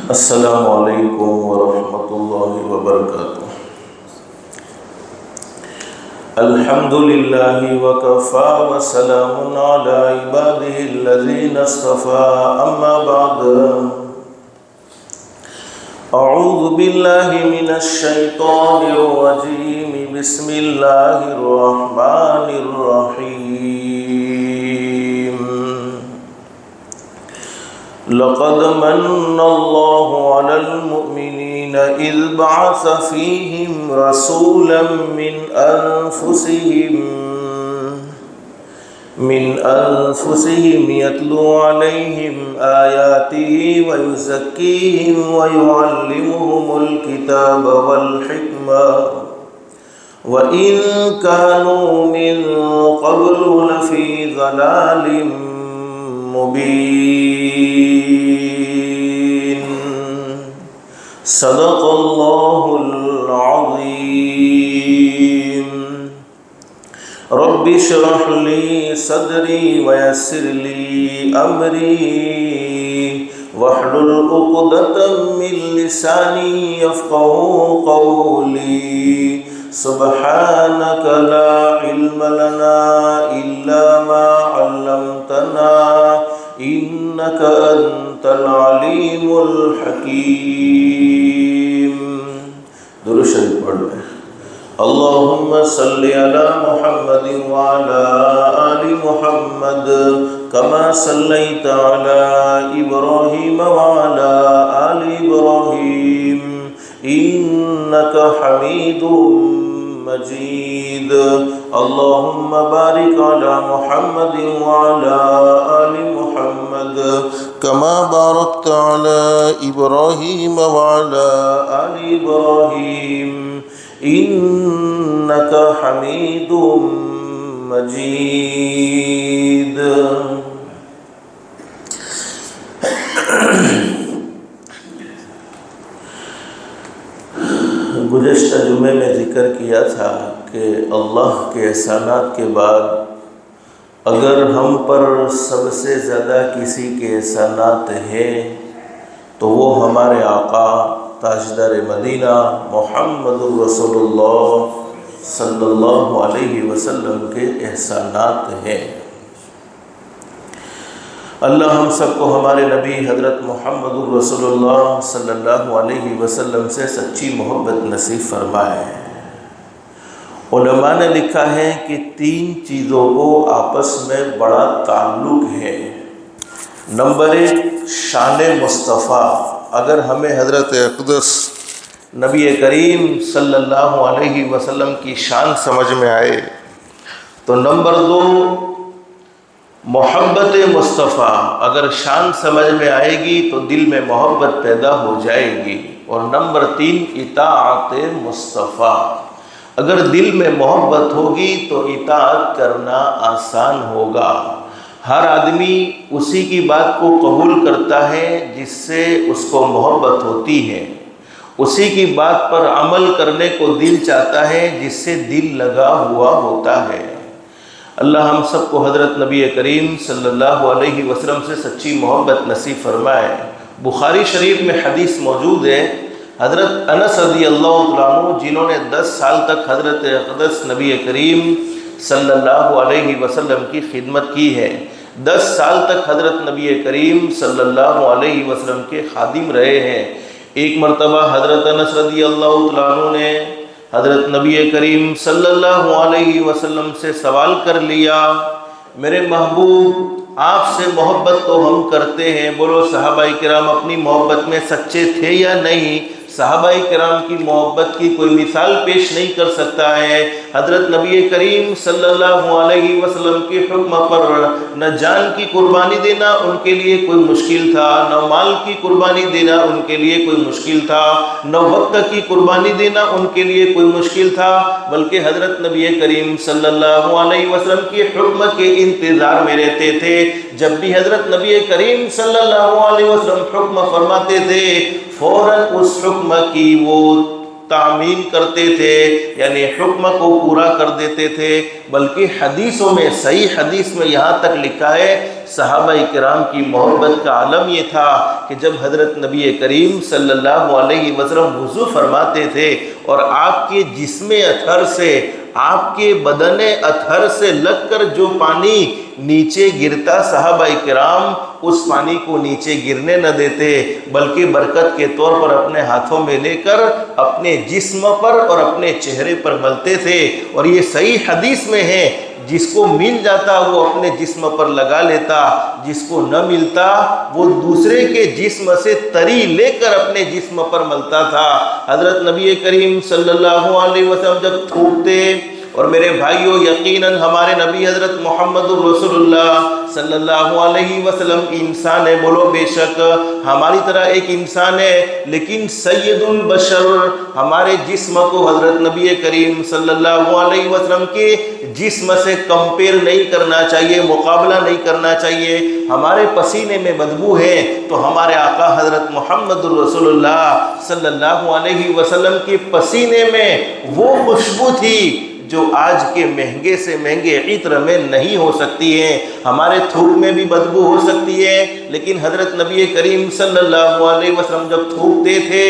السلام علیکم ورحمۃ اللہ وبرکاتہ۔ الحمد للہ وکفی وسلام علی عبادہ الذین اصطفی، اما بعد اعوذ باللہ من الشیطان الرجیم، بسم اللہ الرحمن الرحیم۔ لقد من اللہ علی المؤمنین اذ بعث فیہم رسولا من انفسہم یتلو علیہم آیاتہ ویزکیہم ویعلمہم الکتاب والحکمہ وَإِن كَانُوا مِن قَبْلُ لَفِي ضَلَالٍ مُبِينٍ۔ صدق اللہ العظیم۔ رب اشرح لی صدری ویسر لی امری واحلل عقدۃ من لسانی یفقہوا قولی۔ سبحانک لا علم لنا الا ما علمتنا انک انت العلیم الحکیم۔ درود شریف پڑھ لیں۔ اللہم صلی علی محمد وعلی آل محمد کما صلیت علی ابراہیم وعلی آل ابراہیم انک حمید مجید۔ اللہم بارک علی محمد وعلی آل محمد کما بارکت علی ابراہیم وعلی آل ابراہیم انک حمید مجید۔ گزشتہ جمعے میں ذکر کیا تھا کہ اللہ کے احسانات کے بعد اگر ہم پر سب سے زیادہ کسی کے احسانات ہیں تو وہ ہمارے آقا تاجدار مدینہ محمد رسول اللہ صلی اللہ علیہ وسلم کے احسانات ہیں۔ اللہ ہم سب کو ہمارے نبی حضرت محمد رسول اللہ صلی اللہ علیہ وسلم سے سچی محبت نصیب فرمائے۔ علماء نے لکھا ہے کہ تین چیزوں کو آپس میں بڑا تعلق ہے۔ نمبر 1 شان مصطفیٰ۔ اگر ہمیں حضرت اقدس نبی کریم صلی اللہ علیہ وسلم کی شان سمجھ میں آئے تو نمبر 2 محبت مصطفیٰ۔ اگر شان سمجھ میں آئے گی تو دل میں محبت پیدا ہو جائے گی۔ اور نمبر 3 اطاعت مصطفیٰ۔ اگر دل میں محبت ہوگی تو اطاعت کرنا آسان ہوگا۔ ہر آدمی اسی کی بات کو قبول کرتا ہے جس سے اس کو محبت ہوتی ہے، اسی کی بات پر عمل کرنے کو دل چاہتا ہے جس سے دل لگا ہوا ہوتا ہے۔ اللہ ہم سب کو حضرت نبی کریم صلی اللہ علیہ وسلم سے سچی محبت نصیب فرمائے۔ بخاری شریف میں حدیث موجود ہے، حضرت انس رضی اللہ عنہ جنہوں نے 10 سال تک حضرت اقدس نبی کریم صلی اللہ علیہ وسلم کی خدمت کی ہے، 10 سال تک حضرت نبی کریم صلی اللہ علیہ وسلم کے خادم رہے ہیں۔ ایک مرتبہ حضرت انس رضی اللہ عنہ نے حضرت نبی کریم صلی اللہ علیہ وسلم سے سوال کر لیا، میرے محبوب آپ سے محبت تو ہم کرتے ہیں، بولو صحابہ کرام اپنی محبت میں سچے تھے یا نہیں؟ صحابہ کرام کی محبت کی کوئی مثال پیش نہیں کر سکتا ہے۔ حضرت نبی کریم صلی اللہ علیہ وسلم کے حکم پر نہ جان کی قربانی دینا ان کے لیے کوئی مشکل تھا، نہ مال کی قربانی دینا ان کے لیے کوئی مشکل تھا، نہ وقت کی قربانی دینا ان کے لیے کوئی مشکل تھا، بلکہ حضرت نبی کریم صلی اللہ علیہ وسلم کے حکم کے انتظار میں رہتے تھے۔ جب بھی حضرت نبی کریم صلی اللہ علیہ وسلم حکم فرماتے تھے فوراً اس حکم کی وہ تعمیل کرتے تھے، یعنی حکم کو پورا کر دیتے تھے، بلکہ حدیثوں میں، صحیح حدیث میں یہاں تک لکھا ہے صحابہ کرام کی محبت کا عالم یہ تھا کہ جب حضرت نبی کریم صلی اللہ علیہ وسلم وضو فرماتے تھے اور آپ کے جسم اطہر سے، آپ کے بدن اطہر سے لگ کر جو پانی نیچے گرتا، صحابہ کرام اس پانی کو نیچے گرنے نہ دیتے، بلکہ برکت کے طور پر اپنے ہاتھوں میں لے کر اپنے جسم پر اور اپنے چہرے پر ملتے تھے۔ اور یہ صحیح حدیث میں ہے، جس کو مل جاتا وہ اپنے جسم پر لگا لیتا، جس کو نہ ملتا وہ دوسرے کے جسم سے تری لے کر اپنے جسم پر ملتا تھا۔ حضرت نبی کریم صلی اللہ علیہ وسلم جب تھوکتے، اور میرے بھائیوں یقیناً ہمارے نبی حضرت محمد رسول اللہ صلی اللہ علیہ وسلم انسان ہے، بولو بے شک ہماری طرح ایک انسان ہے، لیکن سید البشر، ہمارے جسم کو حضرت نبی کریم صلی اللہ علیہ وسلم کے جسم سے کمپیر نہیں کرنا چاہیے، مقابلہ نہیں کرنا چاہیے۔ ہمارے پسینے میں بدبو ہے تو ہمارے آقا حضرت محمد رسول اللہ صلی اللہ علیہ وسلم کے پسینے میں وہ خوشبو تھی جو آج کے مہنگے سے مہنگے عطر میں نہیں ہو سکتی ہے۔ ہمارے تھوک میں بھی بدبو ہو سکتی ہے، لیکن حضرت نبی کریم صلی اللہ علیہ وسلم جب تھوکتے تھے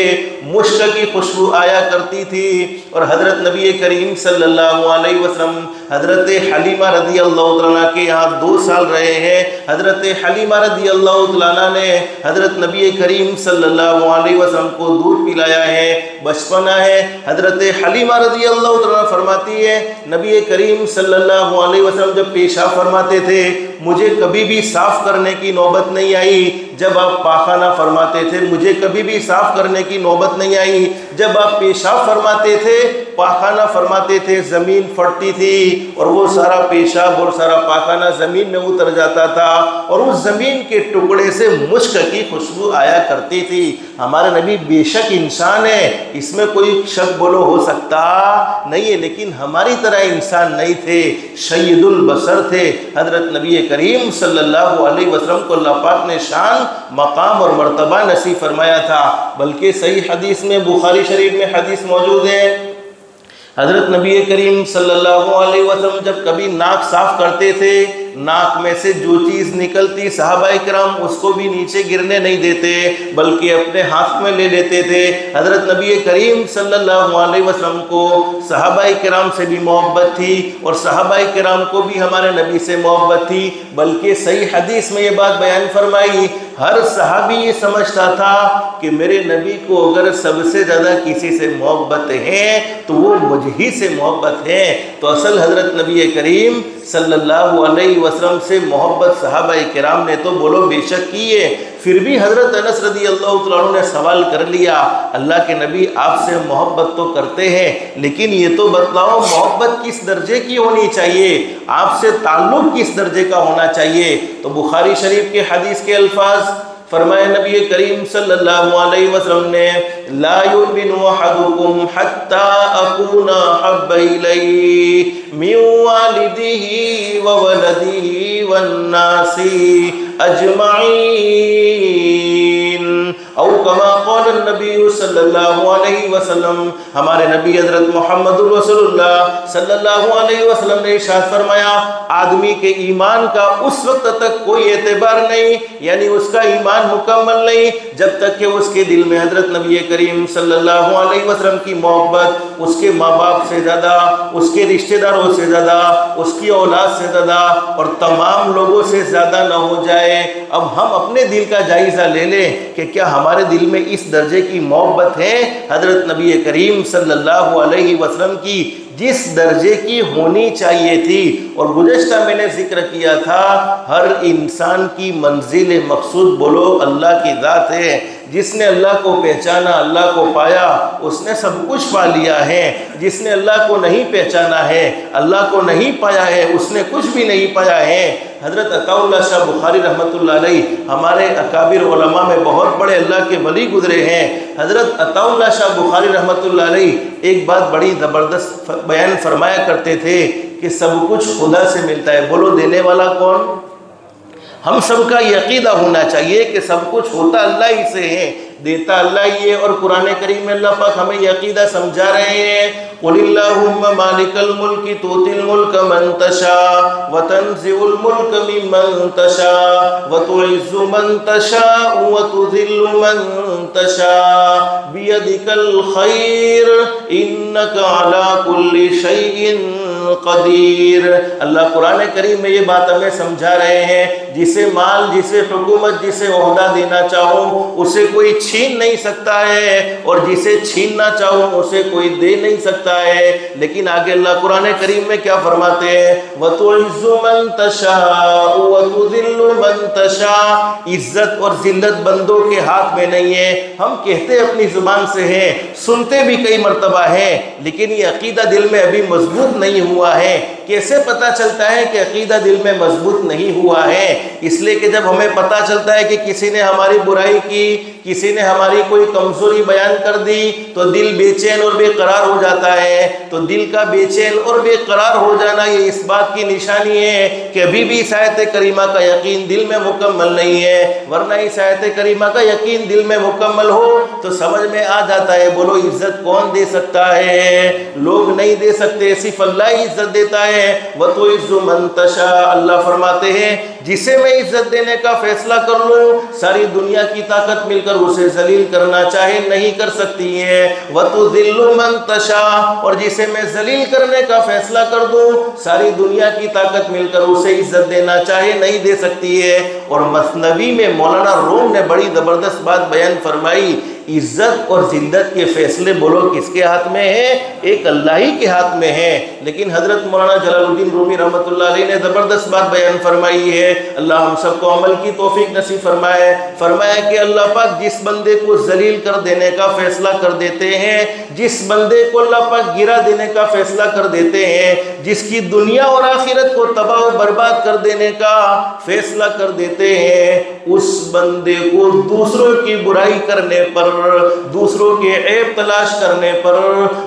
مشک کی خوشبو آیا کرتی تھی۔ اور حضرت نبی کریم صلی اللہ علیہ وسلم حضرت حلیمہ رضی اللہ عنہ کے یہاں 2 سال رہے ہیں۔ حضرت حلیمہ رضی اللہ عنہ نے حضرت نبی کریم صلی اللہ علیہ وسلم کو دودھ پلایا ہے، بچپنا ہے۔ حضرت حلیمہ رضی اللہ عنہ فرماتی ہے نبی کریم صلی اللہ علیہ وسلم جب پیشاب فرماتے تھے مجھے کبھی بھی صاف کرنے کی نوبت نہیں آئی، جب آپ پاخانہ فرماتے تھے مجھے کبھی بھی صاف کرنے کی نوبت نہیں آئی، جب آپ پیشاب فرماتے تھے، پاخانہ فرماتے تھے، زمین پھٹتی تھی اور وہ سارا پیشاب اور سارا پاخانہ زمین میں اتر جاتا تھا اور اس زمین کے ٹکڑے سے مشک کی خوشبو آیا کرتی تھی۔ ہمارے نبی بے شک انسان ہے، اس میں کوئی شک بولو ہو سکتا نہیں ہے، لیکن ہماری طرح انسان نہیں تھے، سید البشر تھے۔ حضرت نبی کریم صلی اللہ علیہ وسلم کو اللہ پاک نے شان، مقام اور مرتبہ نصیب فرمایا تھا، بلکہ صحیح حدیث میں، بخاری شریف میں حدیث موجود ہے، حضرت نبی کریم صلی اللہ علیہ وسلم جب کبھی ناک صاف کرتے تھے، ناک میں سے جو چیز نکلتی صحابہ کرام اس کو بھی نیچے گرنے نہیں دیتے بلکہ اپنے ہاتھ میں لے لیتے تھے۔ حضرت نبی کریم صلی اللہ علیہ وسلم کو صحابہ کرام سے بھی محبت تھی اور صحابہ کرام کو بھی ہمارے نبی سے محبت تھی، بلکہ صحیح حدیث میں یہ بات بیان فرمائی، ہر صحابی یہ سمجھتا تھا کہ میرے نبی کو اگر سب سے زیادہ کسی سے محبت ہے تو وہ مجھ ہی سے محبت ہے۔ تو اصل حضرت نبی کریم صلی اللہ علیہ وسلم سے محبت صحابہ کرام نے تو بولو بے شک کی ہے۔ پھر بھی حضرت انس رضی اللہ عنہ نے سوال کر لیا، اللہ کے نبی آپ سے محبت تو کرتے ہیں لیکن یہ تو بتلاؤ محبت کس درجے کی ہونی چاہیے، آپ سے تعلق کس درجے کا ہونا چاہیے؟ تو بخاری شریف کے حدیث کے الفاظ فرمائے نبی کریم صلی اللہ علیہ وسلم نے، لا یؤمن احدکم حتی اکون احب الیہ من والدہ وولدہ والناس اجمعین، او کما قال النبی صلی اللہ علیہ وسلم، ہمارے نبی حضرت محمد رسول اللہ صلی اللہ علیہ وسلم نے ارشاد فرمایا، آدمی کے ایمان کا اس وقت تک کوئی اعتبار نہیں، یعنی اس کا ایمان مکمل نہیں جب تک کہ اس کے دل میں حضرت نبی کریم صلی اللہ علیہ وسلم کی محبت اس کے ماں باپ سے زیادہ، اس کے رشتہ داروں سے زیادہ، اس کی اولاد سے زیادہ اور تمام لوگوں سے زیادہ نہ ہو جائے۔ اب ہم اپنے دل کا جائزہ لے لیں کہ کیا ہمارے دل میں اس درجے کی محبت ہے حضرت نبی کریم صلی اللہ علیہ وسلم کی جس درجے کی ہونی چاہیے تھی۔ اور گزشتہ میں نے ذکر کیا تھا، ہر انسان کی منزل مقصود بولو اللہ کی ذات ہے۔ جس نے اللہ کو پہچانا، اللہ کو پایا، اس نے سب کچھ پا لیا ہے۔ جس نے اللہ کو نہیں پہچانا ہے، اللہ کو نہیں پایا ہے، اس نے کچھ بھی نہیں پایا ہے۔ حضرت عطا اللہ شاہ بخاری رحمۃ اللہ علیہ ہمارے اکابر علماء میں بہت بڑے اللہ کے ولی گزرے ہیں۔ حضرت عطا اللہ شاہ بخاری رحمۃ اللہ علیہ ایک بات بڑی زبردست بیان فرمایا کرتے تھے کہ سب کچھ خدا سے ملتا ہے، بولو دینے والا کون؟ ہم سب کا یہ عقیدہ ہونا چاہیے کہ سب کچھ ہوتا اللہ ہی سے ہے، دیتا اللہ ہی ہے، اور قرآن کریم میں اللہ پاک ہمیں یہ عقیدہ سمجھا رہے ہیں قُلِ اللَّهُمَّ مَالِكَ الْمُلْكِ تُؤْتِي الْمُلْكَ مَن تَشَاءُ وَتَنزِعُ الْمُلْكَ مِمَّن تَشَاءُ وَتُعِزُّ مَن تَشَاءُ وَتُذِلُّ مَن تَشَاءُ بِيَدِكَ الْخَيْرُ إِنَّكَ عَلَى كُلِّ شَيْءٍ قدیر۔ اللہ قرآن کریم میں یہ بات ہمیں سمجھا رہے ہیں، جسے مال، جسے حکومت، جسے عہدہ دینا چاہوں اسے کوئی چھین نہیں سکتا ہے، اور جسے چھیننا چاہوں اسے کوئی دے نہیں سکتا ہے۔ لیکن آگے اللہ قرآن کریم میں کیا فرماتے ہیں؟ وَتُعِزُّ مَن تَشَاءُ وَتُذِلُّ مَن تَشَاءُ۔ عزت اور ذلت بندوں کے ہاتھ میں نہیں ہے۔ ہم کہتے اپنی زبان سے ہیں، سنتے بھی کئی مرتبہ ہیں، لیکن یہ عقیدہ دل میں ابھی مضبوط نہیں ہوا ہے۔ کیسے پتا چلتا ہے کہ عقیدہ دل میں مضبوط نہیں ہوا ہے؟ اس لیے کہ جب ہمیں پتا چلتا ہے کہ کسی نے ہماری برائی کی، کسی نے ہماری کوئی کمزوری بیان کر دی، تو دل بے چین اور بے قرار ہو جاتا ہے۔ تو دل کا بے چین اور بے قرار ہو جانا یہ اس بات کی نشانی ہے کہ ابھی بھی اس آیت کریمہ کا یقین دل میں مکمل نہیں ہے، ورنہ اس آیت کریمہ کا یقین دل میں مکمل ہو تو سمجھ میں آ جاتا ہے، بولو عزت کون دے سکتا ہے؟ لوگ نہیں دے سکتے، صرف اللہ ہی عزت دیتا ہے۔ وَتُعِزُّ مَن تَشَاءُ، اللہ فرماتے ہیں جسے میں عزت دینے کا فیصلہ کر لوں، ساری دنیا کی طاقت مل کر اسے ذلیل کرنا چاہے نہیں کر سکتی ہے۔ وَتُذِلُّ مَن تَشَاءُ، اور جسے میں ذلیل کرنے کا فیصلہ کر دوں، ساری دنیا کی طاقت مل کر اسے عزت دینا چاہے نہیں دے سکتی ہے۔ اور مثنوی میں مولانا روم نے بڑی زبردست بات بیان فرمائی، عزت اور ذلت کے فیصلے بولو کس کے ہاتھ میں ہیں؟ ایک اللہ ہی کے ہاتھ میں ہیں۔ لیکن حضرت مولانا جلال الدین رومی رحمۃ اللہ علیہ نے زبردست بات بیان فرمائی ہے، اللہ ہم سب کو عمل کی توفیق نصیب فرمائے۔ فرمایا کہ اللہ پاک جس بندے کو ذلیل کر دینے کا فیصلہ کر دیتے ہیں، جس بندے کو اللہ پاک گرا دینے کا فیصلہ کر دیتے ہیں، جس کی دنیا اور آخرت کو تباہ و برباد کر دینے کا فیصلہ کر دیتے ہیں، اس بندے کو دوسروں کی برائی کرنے پر، دوسروں کے عیب تلاش کرنے پر،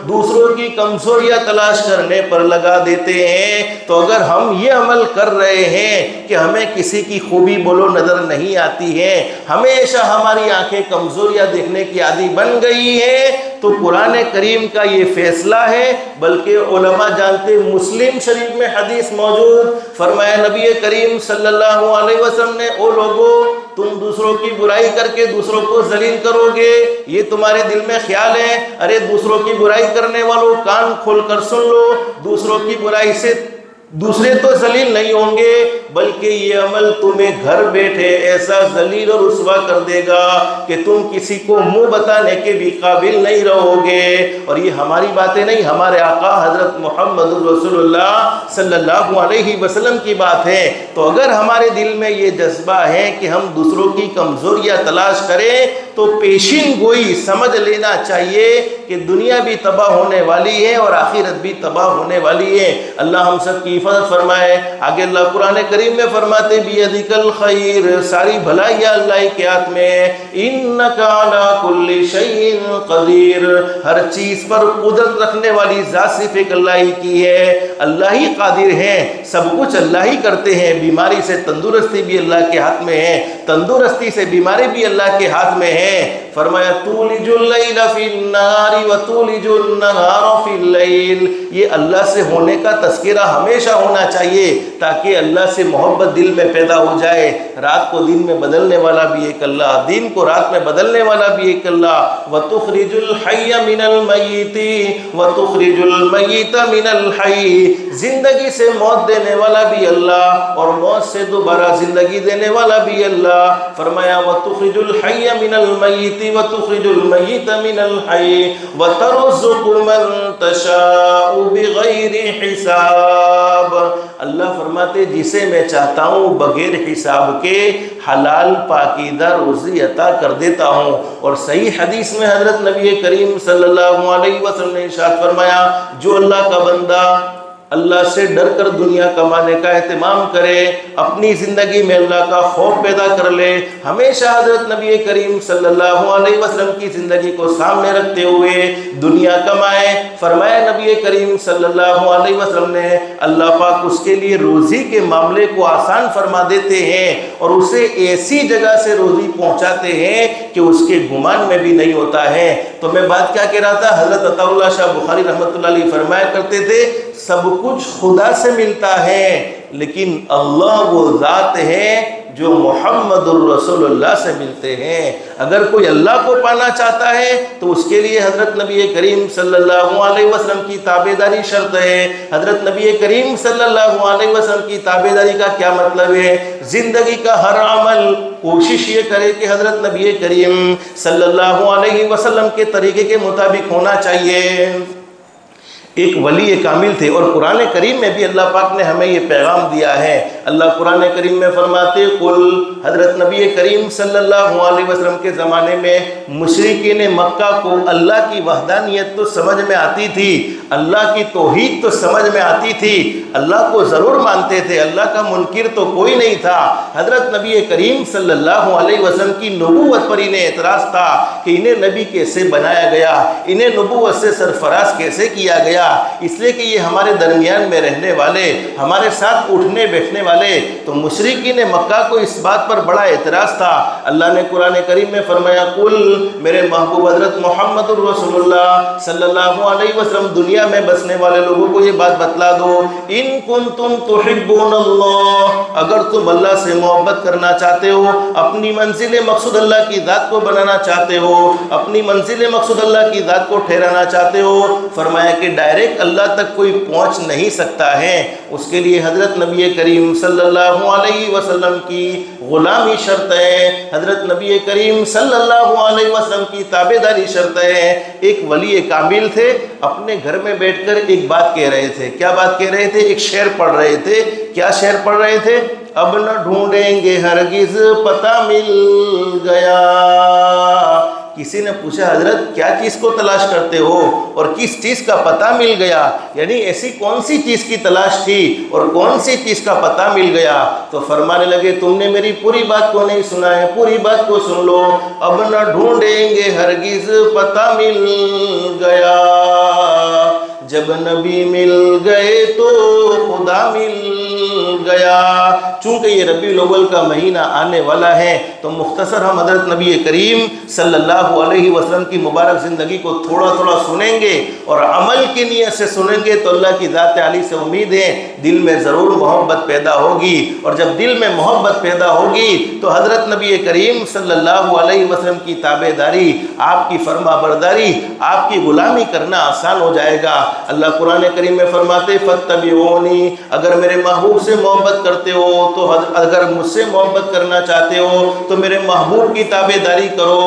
دوسروں کی کمزوریاں تلاش کرنے پر لگا دیتے ہیں۔ تو اگر ہم یہ عمل کر رہے ہیں کہ ہمیں کسی کی خوبی بولو نظر نہیں آتی ہے، ہمیشہ ہماری آنکھیں کمزوریاں دیکھنے کی عادی بن گئی ہیں، تو قرآن کریم کا یہ فیصلہ ہے۔ بلکہ علماء جانتے، مسلم شریف میں حدیث موجود، فرمایا نبی کریم صلی اللہ علیہ وسلم نے، او لوگو تم دوسروں کی برائی کر کے دوسروں کو ذلیل کرو گے، یہ تمہارے دل میں خیال ہے؟ ارے دوسروں کی برائی کرنے والوں کان کھول کر سن لو، دوسروں کی برائی سے دوسرے تو ذلیل نہیں ہوں گے، بلکہ یہ عمل تمہیں گھر بیٹھے ایسا ذلیل اور رسوا کر دے گا کہ تم کسی کو منہ بتانے کے بھی قابل نہیں رہو گے۔ اور یہ ہماری باتیں نہیں، ہمارے آقا حضرت محمد رسول اللہ صلی اللہ علیہ وسلم کی بات ہے۔ تو اگر ہمارے دل میں یہ جذبہ ہے کہ ہم دوسروں کی کمزوریاں تلاش کریں، تو پیشین گوئی سمجھ لینا چاہیے کہ دنیا بھی تباہ ہونے والی ہے اور آخرت بھی تباہ ہونے والی ہے۔ اللہ ہم سب کی حفاظت فرمائے۔ آگے اللہ قرآن کریم میں فرماتے بیدک الخیر، ساری بھلائیاں اللہ کے ہاتھ میں ہے۔ انک علی کل شیء قدیر، ہر چیز پر قدرت رکھنے والی ذات صرف ایک اللہ ہی کی ہے۔ اللہ ہی قادر ہیں، سب کچھ اللہ ہی کرتے ہیں۔ بیماری سے تندرستی بھی اللہ کے ہاتھ میں ہے، تندرستی سے بیماری بھی اللہ کے ہاتھ میں ہے۔ فرمایا تولج اللیل فی النہار وتولج النہار فی اللیل، یہ اللہ سے ہونے کا تذکرہ ہمیشہ ہونا چاہیے تاکہ اللہ سے محبت دل میں پیدا ہو جائے۔ رات کو دن میں بدلنے والا بھی ایک اللہ، دن کو رات میں بدلنے والا بھی ایک اللہ۔ وتخرج الحی من المیت وتخرج المیت من الحی، زندگی سے موت دینے والا بھی اللہ اور موت سے دوبارہ زندگی دینے والا بھی اللہ۔ فرمایا وتخرج الحی من المیت وتخرج المیت من الحی وترزق من تشاء بغیر حساب، اللہ فرماتے جسے میں چاہتا ہوں بغیر حساب کے حلال پاکیزہ روزی عطا کر دیتا ہوں۔ اور صحیح حدیث میں حضرت نبی کریم صلی اللہ علیہ وسلم نے ارشاد فرمایا، جو اللہ کا بندہ اللہ سے ڈر کر دنیا کمانے کا اہتمام کرے، اپنی زندگی میں اللہ کا خوف پیدا کر لے، ہمیشہ حضرت نبی کریم صلی اللہ علیہ وسلم کی زندگی کو سامنے رکھتے ہوئے دنیا کمائے۔ فرمایا نبی کریم صلی اللہ علیہ وسلم نے اللہ پاک اس کے لیے روزی کے معاملے کو آسان فرما دیتے ہیں اور اسے ایسی جگہ سے روزی پہنچاتے ہیں کہ اس کے گمان میں بھی نہیں ہوتا ہے۔ تو میں بات کیا کہہ رہا تھا، حضرت عطا اللہ شاہ بخاری رحمۃ اللہ علیہ فرمایا کرتے تھے سب کچھ خدا سے ملتا ہے، لیکن اللہ وہ ذات ہے جو محمد الرسول اللہ سے ملتے ہیں۔ اگر کوئی اللہ کو پانا چاہتا ہے تو اس کے لیے حضرت نبی کریم صلی اللہ علیہ وسلم کی تابعداری شرط ہے۔ حضرت نبی کریم صلی اللہ علیہ وسلم کی تابعداری کا کیا مطلب ہے؟ زندگی کا ہر عمل کوشش یہ کرے کہ حضرت نبی کریم صلی اللہ علیہ وسلم کے طریقے کے مطابق ہونا چاہیے۔ ایک ولی کامل تھے اور قرآن کریم میں بھی اللہ پاک نے ہمیں یہ پیغام دیا ہے۔ اللہ قرآن کریم میں فرماتے قل، حضرت نبی کریم صلی اللہ علیہ وسلم کے زمانے میں مشرکین مکہ کو اللہ کی وحدانیت تو سمجھ میں آتی تھی، اللہ کی توحید تو سمجھ میں آتی تھی، اللہ کو ضرور مانتے تھے، اللہ کا منکر تو کوئی نہیں تھا۔ حضرت نبی کریم صلی اللہ علیہ وسلم کی نبوت پر انہیں اعتراض تھا کہ انہیں نبی کیسے بنایا گیا، انہیں نبوت سے سرفراز کیسے کیا گیا، اس لیے کہ یہ ہمارے درمیان میں رہنے والے، ہمارے ساتھ اٹھنے بیٹھنے والے۔ تو مشرکین مکہ کو اس بات پر بڑا اعتراض تھا۔ اللہ نے قرآن کریم میں فرمایا قل، میرے محبوب حضرت محمد الرسول اللہ صلی اللہ علیہ وسلم دنیا میں بسنے والے لوگوں کو یہ بات بتلا دو، ان کنتم تحبون اللہ، اگر تم اللہ سے محبت کرنا چاہتے ہو، اپنی منزل مقصود اللہ کی ذات کو بنانا چاہتے ہو، اپنی منزل مقصود اللہ کی ذات کو ٹھہرانا چاہتے ہو، فرمایا کہ ڈائریکٹ اللہ تک کوئی پہنچ نہیں سکتا ہے، اس کے لیے حضرت نبی کریم صلی اللہ علیہ وسلم کی غلامی شرط ہے، حضرت نبی کریم صلی اللہ علیہ وسلم کی تابعداری شرط ہے۔ ایک ولی کامل تھے، اپنے گھر میں بیٹھ کر ایک بات کہہ رہے تھے۔ کیا بات کہہ رہے تھے؟ ایک شعر پڑھ رہے تھے۔ کیا شعر پڑھ رہے تھے؟ اب نہ ڈھونڈیں گے ہرگز پتہ مل گیا۔ کسی نے پوچھا حضرت کیا چیز کو تلاش کرتے ہو اور کس چیز کا پتہ مل گیا؟ یعنی ایسی کون سی چیز کی تلاش تھی اور کون سی چیز کا پتہ مل گیا؟ تو فرمانے لگے تم نے میری پوری بات کو نہیں سنا ہے، پوری بات کو سن لو۔ اب نہ ڈھونڈیں گے ہرگز پتہ مل گیا، جب نبی مل گئے تو خدا مل گیا۔ چونکہ یہ ربیع الاول کا مہینہ آنے والا ہے تو مختصر ہم حضرت نبی کریم صلی اللہ علیہ وسلم کی مبارک زندگی کو تھوڑا تھوڑا سنیں گے اور عمل کی نیت سے سنیں گے تو اللہ کی ذات عالی سے امید ہے دل میں ضرور محبت پیدا ہوگی، اور جب دل میں محبت پیدا ہوگی تو حضرت نبی کریم صلی اللہ علیہ وسلم کی تابعداری، آپ کی فرما برداری، آپ کی غلامی کرنا آسان ہو جائے گا۔ اللہ قرآن کریم میں فرماتے فاتبعونی، اگر میرے محبوب سے محبت کرتے ہو تو اگر مجھ سے محبت کرنا چاہتے ہو تو میرے محبوب کی تابعداری کرو۔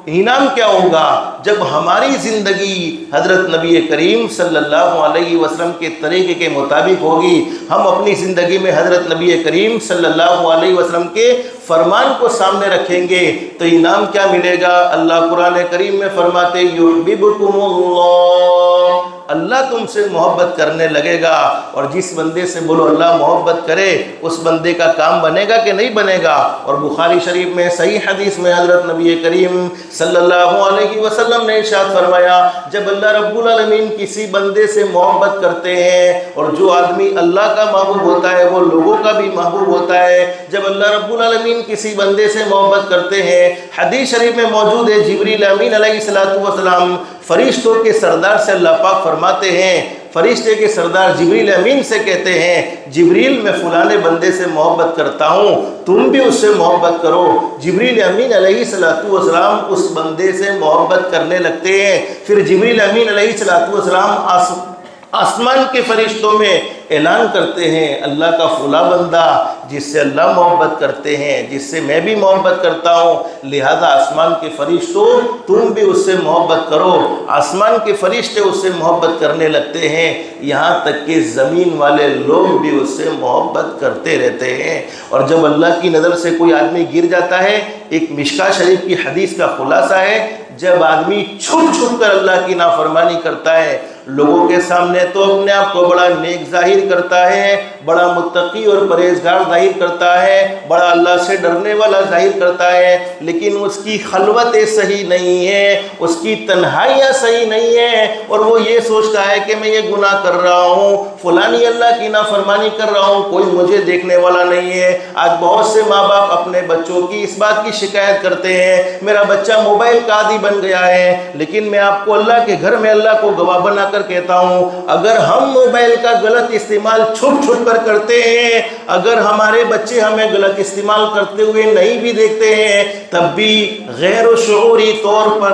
انعام کیا ہوگا؟ جب ہماری زندگی حضرت نبی کریم صلی اللہ علیہ وسلم کے طریقے کے مطابق ہوگی، ہم اپنی زندگی میں حضرت نبی کریم صلی اللہ علیہ وسلم کے فرمان کو سامنے رکھیں گے تو انعام کیا ملے گا؟ اللہ قرآن کریم میں فرماتے یحببکم اللہ، اللہ تم سے محبت کرنے لگے گا۔ اور جس بندے سے بولو اللہ محبت کرے اس بندے کا کام بنے گا کہ نہیں بنے گا؟ اور بخاری شریف میں صحیح حدیث میں حضرت نبی کریم صلی اللہ علیہ وسلم نے ارشاد فرمایا جب اللہ رب العالمین کسی بندے سے محبت کرتے ہیں، اور جو آدمی اللہ کا محبوب ہوتا ہے وہ لوگوں کا بھی محبوب ہوتا ہے، جب اللہ رب العالمین کسی بندے سے محبت کرتے ہیں، حدیث شریف میں موجود ہے جبریل امین علیہ السلام فرشتوں کے سردار سے اللہ پاک فرماتے ہیں، فرشتے کے سردار جبریل امین سے کہتے ہیں جبریل میں فلانے بندے سے محبت کرتا ہوں، تم بھی اس سے محبت کرو۔ جبریل امین علیہ السلام اس بندے سے محبت کرنے لگتے ہیں۔ پھر جبریل امین علیہ السلام آسمان کے فرشتوں میں اعلان کرتے ہیں اللہ کا فلاں بندہ جس سے اللہ محبت کرتے ہیں، جس سے میں بھی محبت کرتا ہوں، لہذا آسمان کے فرشتوں تم بھی اس سے محبت کرو۔ آسمان کے فرشتے اس سے محبت کرنے لگتے ہیں، یہاں تک کہ زمین والے لوگ بھی اس سے محبت کرتے رہتے ہیں۔ اور جب اللہ کی نظر سے کوئی آدمی گر جاتا ہے، ایک مشکاہ شریف کی حدیث کا خلاصہ ہے، جب آدمی چھپ چھپ کر اللہ کی نافرمانی کرتا ہے، لوگوں کے سامنے تو اپنے آپ کو بڑا نیک ظاہر کرتا ہے، بڑا متقی اور پرہیزگار ظاہر کرتا ہے، بڑا اللہ سے ڈرنے والا ظاہر کرتا ہے، لیکن اس کی خلوتیں صحیح نہیں ہے، اس کی تنہائیاں صحیح نہیں ہے، اور وہ یہ سوچتا ہے کہ میں یہ گناہ کر رہا ہوں، فلانی اللہ کی نافرمانی کر رہا ہوں، کوئی مجھے دیکھنے والا نہیں ہے۔ آج بہت سے ماں باپ اپنے بچوں کی اس بات کی شکایت کرتے ہیں، میرا بچہ موبائل کا عادی بن گیا ہے، لیکن میں آپ کو اللہ کے گھر میں اللہ کو گواہ بنا کر کہتا ہوں، اگر ہم موبائل کا غلط استعمال چھپ چھپ کر کرتے ہیں، اگر ہمارے بچے ہمیں غلط استعمال کرتے ہوئے نہیں بھی دیکھتے ہیں، تب بھی غیر شعوری طور پر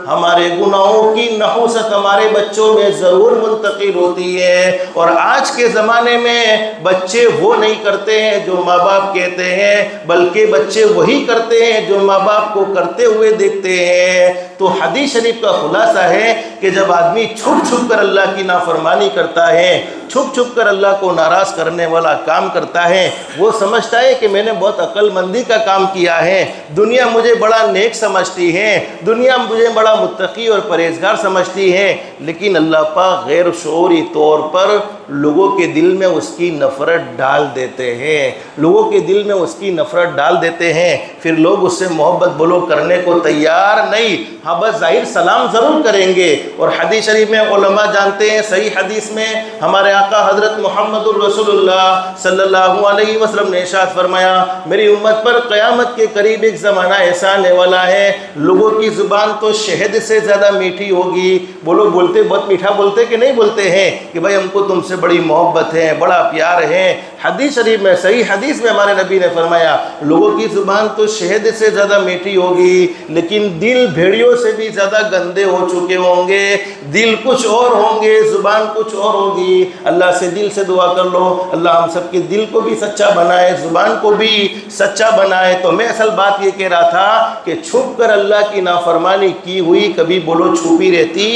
ہمارے گناہوں کی نحوست ہمارے بچوں میں ضرور منتقل ہوتی ہے۔ اور آج کے زمانے میں بچے وہ نہیں کرتے ہیں جو ماں باپ کہتے ہیں، بلکہ بچے وہی کرتے ہیں جو ماں باپ کو کرتے ہوئے دیکھتے ہیں۔ تو حدیث شریف کا خلاصہ ہے کہ جب آدمی چھپ چھپ کر اللہ کی نافرمانی کرتا ہے، چھپ چھپ کر اللہ کو ناراض کرنے والا کام کرتا ہے، وہ سمجھتا ہے کہ میں نے بہت عقل مندی کا کام کیا ہے، دنیا مجھے بڑا نیک سمجھتی ہے، دنیا مجھے بڑا متقی اور پرہیزگار سمجھتی ہے، لیکن اللہ پاک غیر شعوری طور پر لوگوں کے دل میں اس کی نفرت ڈال دیتے ہیں، لوگوں کے دل میں اس کی نفرت ڈال دیتے ہیں، پھر لوگ اس سے محبت بلو کرنے کو تیار نہیں، ہاں بس ظاہر سلام ضرور کریں گے۔ اور حدیث شریف میں علماء جانتے ہیں، صحیح حدیث میں ہمارے آقا حضرت محمد الرسول اللہ صلی اللہ علیہ وسلم نے ارشاد فرمایا، میری امت پر قیامت کے قریب ایک زمانہ ایسا آنے والا ہے، لوگوں کی زبان تو شہد سے زیادہ میٹھی ہوگی، وہ لوگ بولتے بہت میٹھا بولتے کہ نہیں بولتے ہیں کہ بھائی ہم کو تم سے بڑی محبت ہے، بڑا پیار ہے۔ حدیث شریف میں، صحیح حدیث میں ہمارے نبی نے فرمایا، لوگوں کی زبان تو شہد سے زیادہ میٹھی ہوگی، لیکن دل بھیڑیوں سے بھی زیادہ گندے ہو چکے ہوں گے، دل کچھ اور ہوں گے، زبان کچھ اور ہوگی۔ اللہ سے دل سے دعا کر لو، اللہ ہم سب کے دل کو بھی سچا بنائے، زبان کو بھی سچا بنائے۔ تو میں اصل بات یہ کہہ رہا تھا کہ چھپ کر اللہ کی نافرمانی کی ہوئی کبھی بولو چھپی رہتی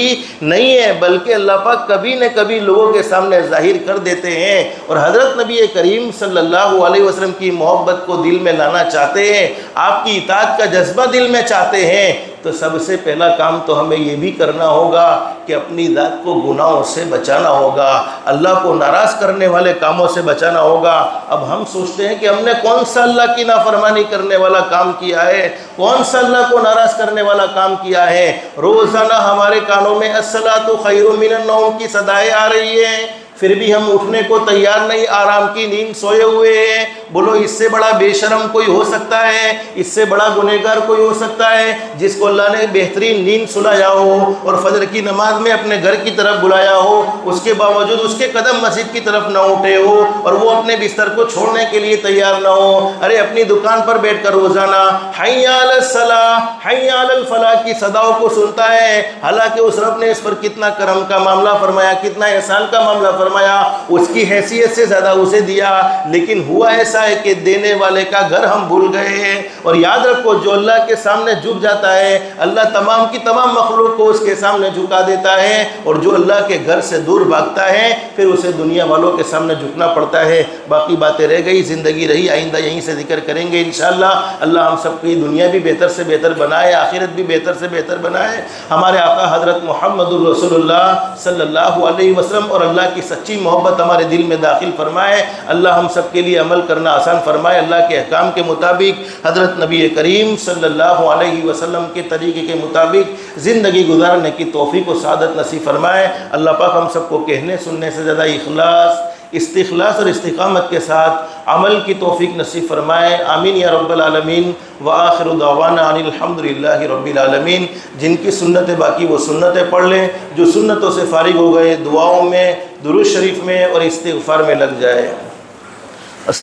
نہیں ہے، بلکہ اللہ پاک کبھی نہ کبھی لوگوں کے سامنے ظاہر کر دیتے ہیں۔ اور حضرت نبی کریم صلی اللہ علیہ وسلم کی محبت کو دل میں لانا چاہتے ہیں، آپ کی اطاعت کا جذبہ دل میں چاہتے ہیں، تو سب سے پہلا کام تو ہمیں یہ بھی کرنا ہوگا کہ اپنی ذات کو گناہوں سے بچانا ہوگا، اللہ کو ناراض کرنے والے کاموں سے بچانا ہوگا۔ اب ہم سوچتے ہیں کہ ہم نے کون سا اللہ کی نافرمانی کرنے والا کام کیا ہے، کون سا اللہ کو ناراض کرنے والا کام کیا ہے۔ روزانہ ہمارے کانوں میں الصلاۃ خیر من النوم کی صدائیں آ رہی ہیں، پھر بھی ہم اٹھنے کو تیار نہیں، آرام کی نیند سوئے ہوئے ہیں۔ بولو اس سے بڑا بے شرم کوئی ہو سکتا ہے، اس سے بڑا گنہگار کوئی ہو سکتا ہے جس کو اللہ نے بہترین نیند سلایا ہو اور فجر کی نماز میں اپنے گھر کی طرف بلایا ہو، اس کے باوجود اس کے قدم مسجد کی طرف نہ اٹھے ہو اور وہ اپنے بستر کو چھوڑنے کے لیے تیار نہ ہو۔ ارے اپنی دکان پر بیٹھ کر روزانہ حی علی الصلاۃ حی علی الفلاح کی صداؤں کو سنتا ہے، حالانکہ اس رب نے اس پر کتنا کرم کا معاملہ فرمایا، کتنا احسان کا معاملہ فرمایا، اس کی حیثیت سے زیادہ اسے دیا، لیکن ہوا ایسا ہے کہ دینے والے کا گھر ہم بھول گئے ہیں۔ اور یاد رکھو، جو اللہ کے سامنے جھک جاتا ہے، اللہ تمام کی تمام مخلوق کو اس کے سامنے جھکا دیتا ہے، اور جو اللہ کے گھر سے دور بھاگتا ہے پھر اسے دنیا والوں کے سامنے جھکنا پڑتا ہے۔ باقی باتیں رہ گئی، زندگی رہی، آئندہ یہیں سے ذکر کریں گے انشاءاللہ۔ اللہ ہم سب کی دنیا بھی بہتر سے بہتر بنائے، آخرت بھی بہتر سے بہتر بنائے۔ ہمارے آقا حضرت محمد الرسول اللہ صلی اللہ علیہ وسلم اور اللہ کی سچی محبت ہمارے دل میں داخل فرمائے۔ اللہ ہم سب کے لیے عمل کرنا آسان فرمائے، اللہ کے احکام کے مطابق حضرت نبی کریم صلی اللہ علیہ وسلم کے طریقے کے مطابق زندگی گزارنے کی توفیق و سعادت نصیب فرمائے۔ اللہ پاک ہم سب کو کہنے سننے سے زیادہ اخلاص، استخلاص اور استقامت کے ساتھ عمل کی توفیق نصیب فرمائے، آمین یا رب العالمین۔ وآخر دعوانا ان الحمدللہ رب العالمین۔ جن کی سنتیں باقی وہ سنتیں پڑھ لیں، جو سنتوں سے فارغ ہو گئے دعاؤں میں، درود شریف میں اور استغفار میں لگ جائے۔